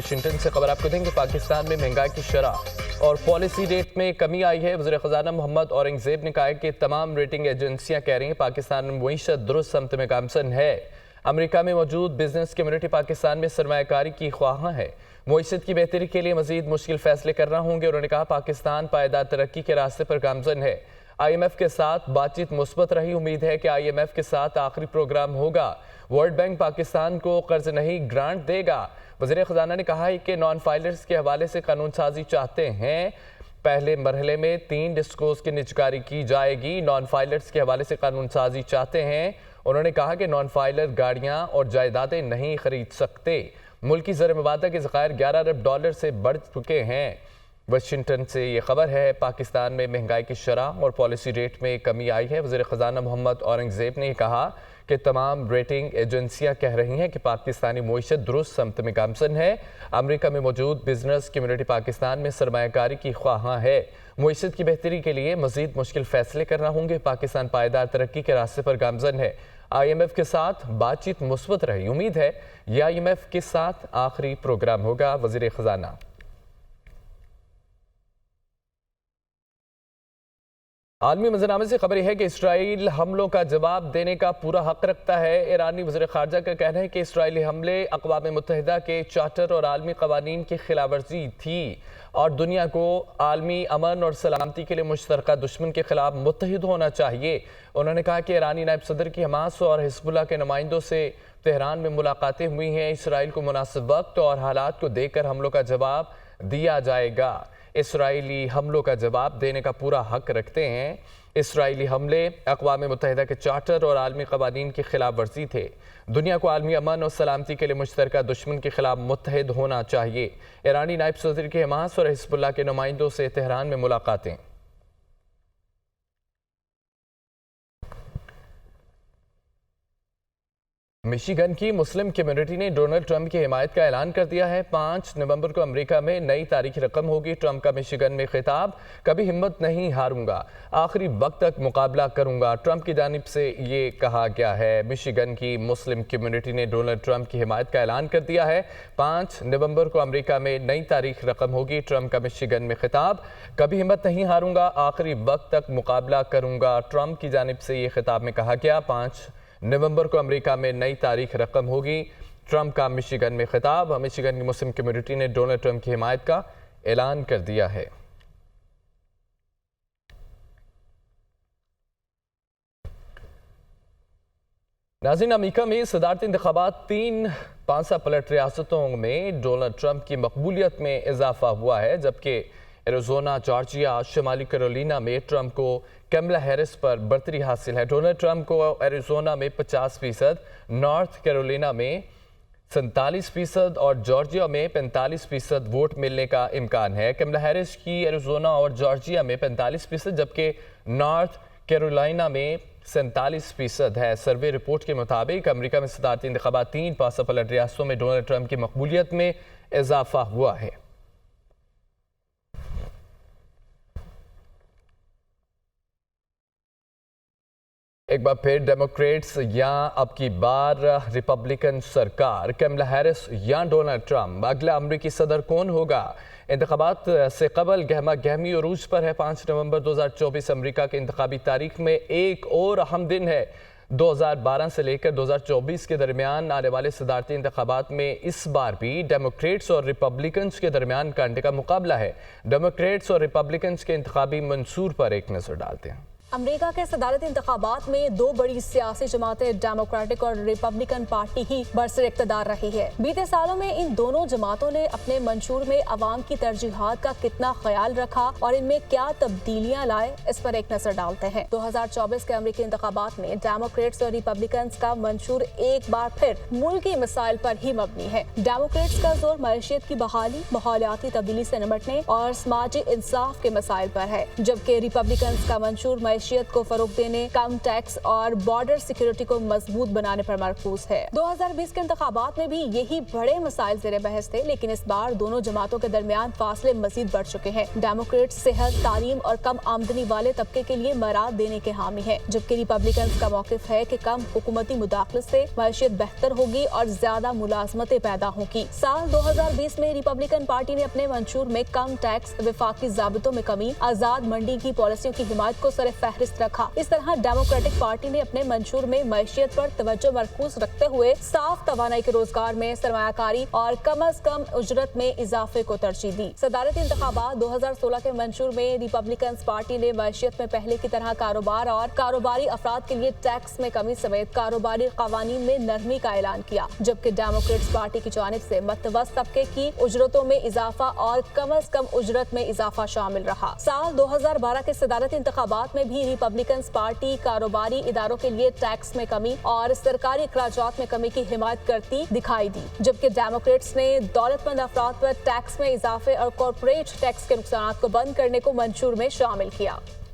Washington से खबर आपको देंगे। पाकिस्तान में महंगाई की शरह और पॉलिसी रेट में कमी आई है। वज़ीर ख़ज़ाना मोहम्मद औरंगज़ेब ने कहा है कि तमाम रेटिंग एजेंसियां कह रही हैं पाकिस्तान में मईशत दुरुस्त समत में गामसन है। अमेरिका में मौजूद बिजनेस कम्युनिटी पाकिस्तान में सरमायाकारी की ख्वाहां है। मईशत की बेहतरी के लिए मजीद मुश्किल फैसले करना होंगे। उन्होंने कहा पाकिस्तान पायदार तरक्की के रास्ते पर गामजन है। IMF के साथ बातचीत मुस्बत रही। उम्मीद है कि IMF के साथ आखिरी प्रोग्राम होगा। वर्ल्ड बैंक पाकिस्तान को कर्ज नहीं ग्रांट देगा। वज़ीर ख़ज़ाना ने कहा है कि नॉन फाइलर्स के हवाले से कानून साजी चाहते हैं। पहले मरहले में 3 डिस्कोस की निजकारी की जाएगी। नॉन फाइलर्स के हवाले से कानून साजी चाहते हैं। उन्होंने कहा कि नॉन फाइलर गाड़ियाँ और जायदादें नहीं खरीद सकते। मुल्की ज़र मुबादला के ज़खायर $11 अरब से बढ़ चुके हैं। वाशिंगटन से ये खबर है। पाकिस्तान में महंगाई की शरह और पॉलिसी रेट में कमी आई है। वज़ीर ख़ज़ाना मोहम्मद औरंगज़ेब ने कहा कि तमाम रेटिंग एजेंसियां कह रही हैं कि पाकिस्तानी मईशत दुरुस्त समत में गामसन है। अमेरिका में मौजूद बिजनेस कम्युनिटी पाकिस्तान में सरमायाकारी की ख्वाहां है। मईशत की बेहतरी के लिए मजीद मुश्किल फैसले करना होंगे। पाकिस्तान पायदार तरक्की के रास्ते पर गामजन है। IMF के साथ बातचीत मुस्बत रही। उम्मीद है यह IMF के साथ आखिरी प्रोग्राम होगा। वज़ीर ख़ज़ाना आलमी मंजरनामे से खबर है कि इसराइल हमलों का जवाब देने का पूरा हक रखता है। ईरानी वज़ीर ख़ारजा का कहना है कि इसराइली हमले अक़वाम मुत्तहिदा के चार्टर और आलमी क़वानीन की खिलाफवर्जी थी और दुनिया को आलमी अमन और सलामती के लिए मुश्तरका दुश्मन के खिलाफ मुत्तहिद होना चाहिए। उन्होंने कहा कि ईरानी नायब सदर की हमास और हिज़्बुल्लाह के नुमाइंदों से तेहरान में मुलाकातें हुई हैं। इसराइल को मुनासिब वक्त और हालात को देखकर हमलों का जवाब दिया जाएगा। इसराइली हमलों का जवाब देने का पूरा हक रखते हैं। इसराइली हमले अक़वाम मुत्तहिदा के चार्टर और आलमी क़वानीन की खिलाफ वर्जी थे। दुनिया को आलमी अमन और सलामती के लिए मुश्तरका दुश्मन के खिलाफ मुत्तहिद होना चाहिए। ईरानी नायब सदर के हमास और हिज़्बुल्लाह के नुमाइंदों से तेहरान में मुलाकातें। मिशिगन की मुस्लिम कम्युनिटी ने डोनाल्ड ट्रंप की हिमायत का ऐलान कर दिया है। 5 नवंबर को अमेरिका में नई तारीख रकम होगी। ट्रंप का मिशिगन में खिताब, कभी हिम्मत नहीं हारूंगा, आखिरी वक्त तक मुकाबला करूंगा, ट्रंप की जानिब से ये कहा गया है। मिशिगन की मुस्लिम कम्युनिटी ने डोनाल्ड ट्रंप की हिमायत का ऐलान कर दिया है। 5 नवंबर को अमेरिका में नई तारीख रकम होगी। ट्रंप का मिशिगन में खिताब, कभी हिम्मत नहीं हारूंगा, आखिरी वक्त तक मुकाबला करूंगा, ट्रंप की जानिब से ये खिताब में कहा गया। 5 नवंबर को अमेरिका में नई तारीख रकम होगी। ट्रंप का मिशिगन में खिताब। मिशिगन की मुस्लिम कम्युनिटी ने डोनाल्ड ट्रंप की हिमायत का ऐलान कर दिया है। नाज़रीन, अमेरिका में सदारती इंतखाबात 3 पांसा पलट रियासतों में डोनाल्ड ट्रंप की मकबूलियत में इजाफा हुआ है, जबकि एरिज़ोना, जॉर्जिया, शिमाली कैरोलिना में ट्रंप को कैमला हैरिस पर बरतरी हासिल है। डोनाल्ड ट्रंप को एरिज़ोना में 50%, नॉर्थ कैरोलिना में 47% और जॉर्जिया में 45% वोट मिलने का इम्कान है। कैमला हैरिस की एरिज़ोना और जॉर्जिया में 45%, जबकि नॉर्थ कैरोलिना में 47% है। सर्वे रिपोर्ट के मुताबिक अमेरिका में सदारती इंतखाबात 3 पासा पलट रियासतों में डोनाल्ड ट्रंप की मकबूलियत में इजाफा हुआ है। एक बार फिर डेमोक्रेट्स या अब की बार रिपब्लिकन सरकार, कैमला हैरिस या डोनाल्ड ट्रंप, अगला अमरीकी सदर कौन होगा? इंतखाबात से कबल गहमा गहमी उरूज पर है। 5 नवंबर 2024 अमरीका के इंतखाबी तारीख में एक और अहम दिन है। 2012 से लेकर 2024 के दरमियान आने वाले सदारती इंतखाबात में इस बार भी डेमोक्रेट्स और रिपब्लिकन्स के दरमियान कांटे का मुकाबला है। डेमोक्रेट्स और रिपब्लिकन्स के इंतखाबी मंसूर पर एक नजर डालते हैं। अमेरिका के सदारती इंतखाबात में 2 बड़ी सियासी जमातें डेमोक्रेटिक और रिपब्लिकन पार्टी ही बरसर इक़्तिदार रही है। बीते सालों में इन दोनों जमातों ने अपने मंशूर में अवाम की तरजीहात का कितना ख्याल रखा और इनमें क्या तब्दीलियां लाए, इस पर एक नजर डालते हैं। 2024 के अमेरिकी इंतखाबात में डेमोक्रेट्स और रिपब्लिकन्स का मंशूर एक बार फिर मुल्की मसाइल पर ही मबनी है। डेमोक्रेट्स का जोर मईशत की बहाली, माहौलियाती तब्दीली से निपटने और समाजी इंसाफ के मसाइल पर है, जबकि रिपब्लिकन्स का मंशूर मैशियत को फरोग देने, कम टैक्स और बॉर्डर सिक्योरिटी को मजबूत बनाने पर मरकूज है। 2020 के इंतखाबात में भी यही बड़े मसाइल ज़ेरे बहस थे, लेकिन इस बार दोनों जमातों के दरमियान फासले मजीद बढ़ चुके हैं। डेमोक्रेट सेहत, तालीम और कम आमदनी वाले तबके के लिए मराद देने के हामी है, जबकि रिपब्लिकन का मौकिफ है कि कम हुकूमती मुदाखलत से मैशियत बेहतर होगी और ज्यादा मुलाजमतें पैदा होंगी। साल 2020 में रिपब्लिकन पार्टी ने अपने मंशूर में कम टैक्स, विफाकी ज़ाबितों में कमी, आजाद मंडी की पॉलिसियों की हिमायत को सर फहरिस्त रखा। इस तरह डेमोक्रेटिक पार्टी ने अपने मंशूर में मैशियत पर तवज्जो मरकूज रखते हुए साफ तवानाई के रोजगार में सरमायाकारी और कम अज कम उजरत में इजाफे को तरजीह दी। सदारती इंतखाबात 2016 के मंशूर में रिपब्लिकन पार्टी ने मैशियत में पहले की तरह कारोबार और कारोबारी अफराद के लिए टैक्स में कमी समेत कारोबारी कवानीन में नरमी का ऐलान किया, जबकि डेमोक्रेट्स पार्टी की जानिब से मतवस्त तबके की उजरतों में इजाफा और कम अज कम उजरत में इजाफा शामिल रहा। साल 2012 के सदारती इंतखाबात में भी रिपब्लिकन पार्टी कारोबारी इदारों के लिए टैक्स में कमी और सरकारी अखराजात में कमी की हिमायत करती दिखाई दी, जबकि डेमोक्रेट्स ने दौलतमंद अफराद पर टैक्स में इजाफे और कॉर्पोरेट टैक्स के नुकसान को बंद करने को मंशूर में शामिल किया।